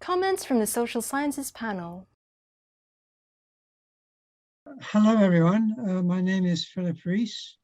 Comments from the Social Sciences panel. Hello, everyone. My name is Philip Rees.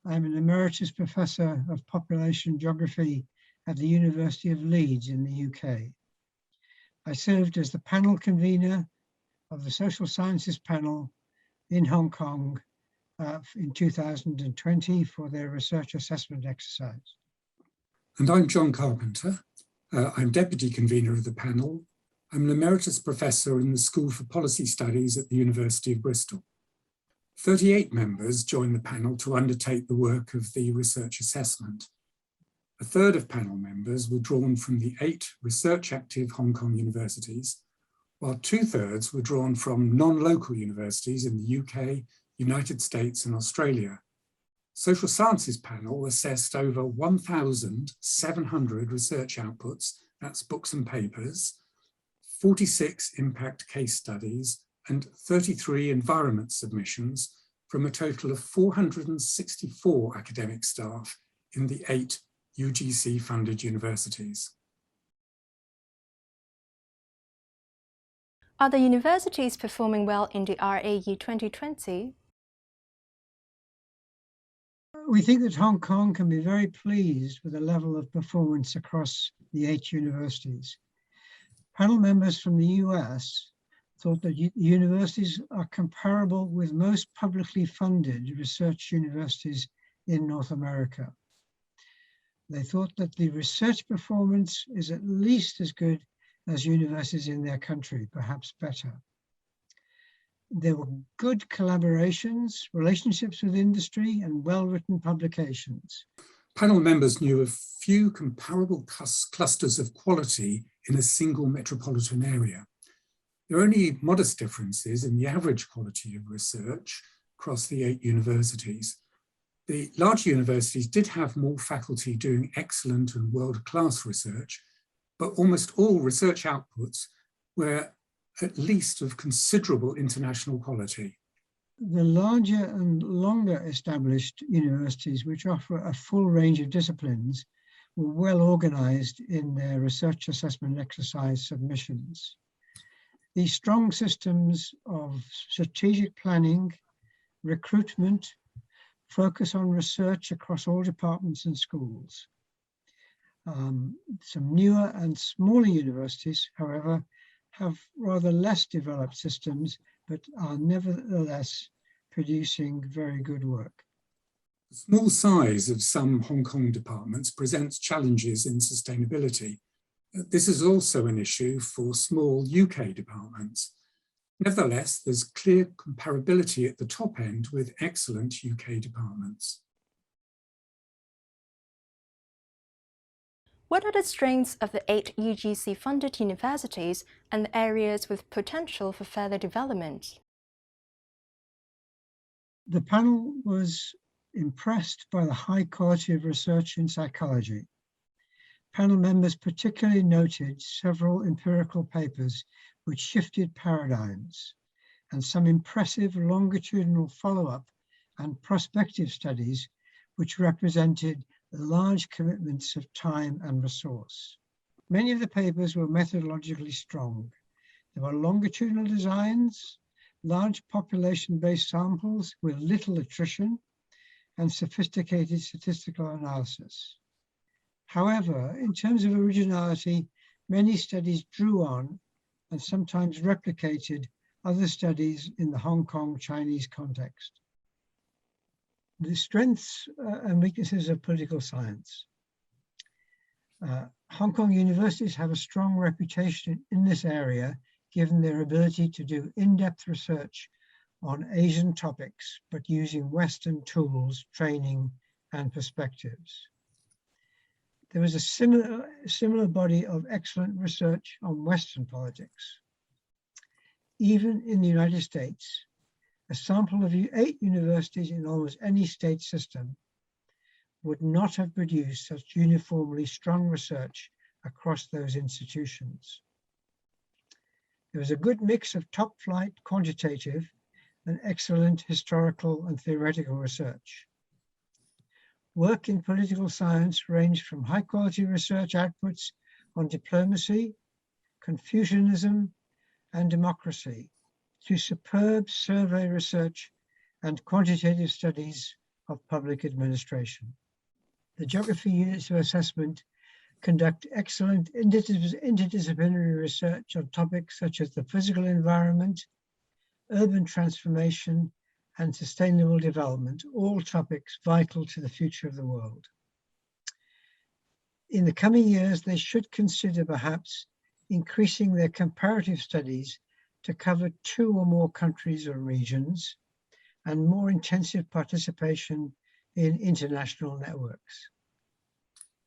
I'm an Emeritus Professor of Population Geography at the University of Leeds in the UK. I served as the panel convener of the Social Sciences panel in Hong Kong in 2020 for their research assessment exercise. And I'm John Carpenter. I'm Deputy Convener of the panel. I'm an Emeritus Professor in the School for Policy Studies at the University of Bristol. 38 members joined the panel to undertake the work of the research assessment. A third of panel members were drawn from the 8 research-active Hong Kong universities, while 2/3 were drawn from non-local universities in the UK, United States and Australia. Social Sciences panel assessed over 1,700 research outputs, that's books and papers, 46 impact case studies, and 33 environment submissions from a total of 464 academic staff in the 8 UGC-funded universities. Are the universities performing well in the RAE 2020? We think that Hong Kong can be very pleased with the level of performance across the 8 universities. Panel members from the US thought that universities are comparable with most publicly funded research universities in North America. They thought that the research performance is at least as good as universities in their country, perhaps better. There were good collaborations, relationships with industry, and well-written publications. Panel members knew of few comparable clusters of quality in a single metropolitan area. There are only modest differences in the average quality of research across the 8 universities. The large universities did have more faculty doing excellent and world-class research, but almost all research outputs were at least of considerable international quality. The larger and longer established universities, which offer a full range of disciplines, were well organized in their research assessment exercise submissions. These strong systems of strategic planning, recruitment, focus on research across all departments and schools. Some newer and smaller universities, however, have rather less developed systems, but are nevertheless producing very good work. The small size of some Hong Kong departments presents challenges in sustainability. This is also an issue for small UK departments. Nevertheless, there's clear comparability at the top end with excellent UK departments. What are the strengths of the 8 UGC-funded universities and the areas with potential for further development? The panel was impressed by the high quality of research in psychology. Panel members particularly noted several empirical papers which shifted paradigms, and some impressive longitudinal follow-up and prospective studies which represented large commitments of time and resource. Many of the papers were methodologically strong. There were longitudinal designs, large population-based samples with little attrition, and sophisticated statistical analysis. However, in terms of originality, many studies drew on and sometimes replicated other studies in the Hong Kong Chinese context. The strengths and weaknesses of political science. Hong Kong universities have a strong reputation in this area, given their ability to do in-depth research on Asian topics, but using Western tools, training, and perspectives. There was a similar body of excellent research on Western politics. Even in the United States, a sample of 8 universities in almost any state system would not have produced such uniformly strong research across those institutions. There was a good mix of top-flight quantitative and excellent historical and theoretical research. Work in political science ranged from high-quality research outputs on diplomacy, Confucianism, and democracy through superb survey research and quantitative studies of public administration. The geography units of assessment conduct excellent interdisciplinary research on topics such as the physical environment, urban transformation, and sustainable development, all topics vital to the future of the world. In the coming years, they should consider perhaps increasing their comparative studies to cover 2 or more countries or regions, and more intensive participation in international networks.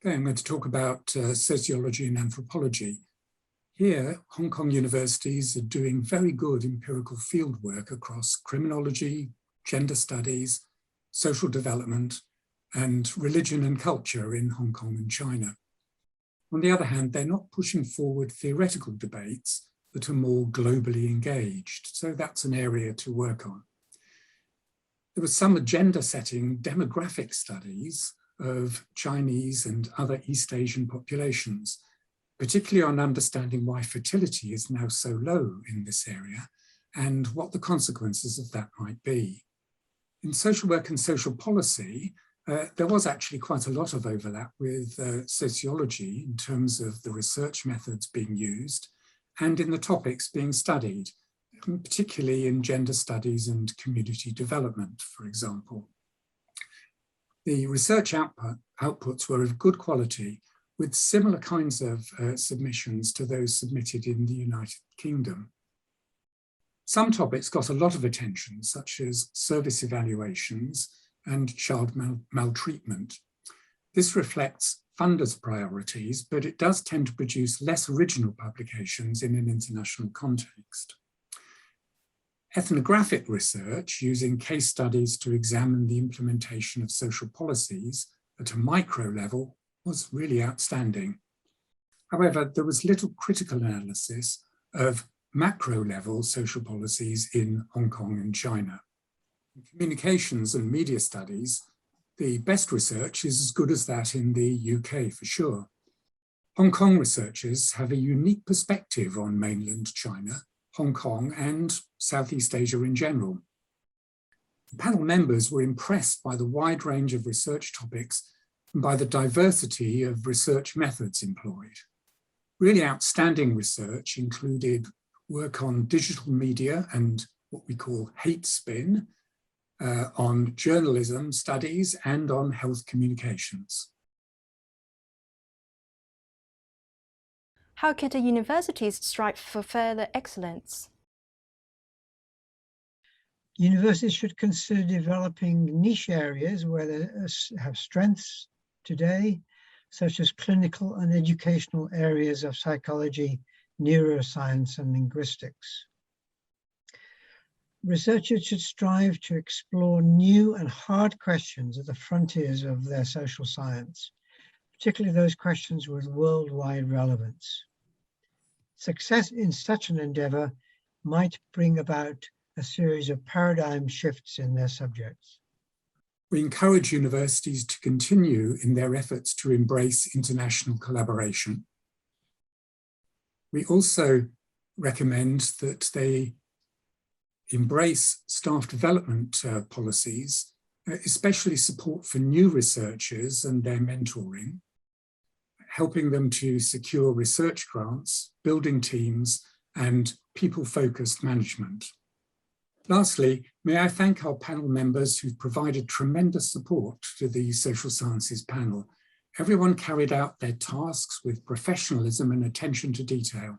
Okay, I'm going to talk about sociology and anthropology. Here, Hong Kong universities are doing very good empirical fieldwork across criminology, gender studies, social development, and religion and culture in Hong Kong and China. On the other hand, they're not pushing forward theoretical debates that are more globally engaged. So that's an area to work on. There was some agenda-setting demographic studies of Chinese and other East Asian populations, particularly on understanding why fertility is now so low in this area and what the consequences of that might be. In social work and social policy, there was actually quite a lot of overlap with sociology in terms of the research methods being used and in the topics being studied, particularly in gender studies and community development, for example. The research outputs were of good quality, with similar kinds of submissions to those submitted in the United Kingdom. Some topics got a lot of attention, such as service evaluations and child maltreatment. This reflects funders' priorities, but it does tend to produce less original publications in an international context. Ethnographic research, using case studies to examine the implementation of social policies at a micro level, was really outstanding. However, there was little critical analysis of macro level social policies in Hong Kong and China. In communications and media studies, the best research is as good as that in the UK for sure. Hong Kong researchers have a unique perspective on mainland China, Hong Kong, and Southeast Asia in general. The panel members were impressed by the wide range of research topics and by the diversity of research methods employed. Really outstanding research included work on digital media and what we call hate spin, on journalism studies, and on health communications. How could the universities strive for further excellence? Universities should consider developing niche areas where they have strengths today, such as clinical and educational areas of psychology, neuroscience, and linguistics. Researchers should strive to explore new and hard questions at the frontiers of their social science, particularly those questions with worldwide relevance. Success in such an endeavor might bring about a series of paradigm shifts in their subjects. We encourage universities to continue in their efforts to embrace international collaboration. We also recommend that they embrace staff development policies, especially support for new researchers and their mentoring, helping them to secure research grants, building teams, and people-focused management. Lastly, may I thank our panel members who've provided tremendous support to the Social Sciences panel. Everyone carried out their tasks with professionalism and attention to detail.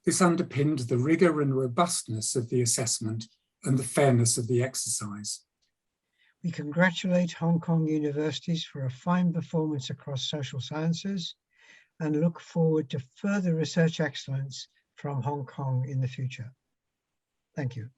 This underpinned the rigor and robustness of the assessment and the fairness of the exercise. We congratulate Hong Kong universities for a fine performance across social sciences and look forward to further research excellence from Hong Kong in the future. Thank you.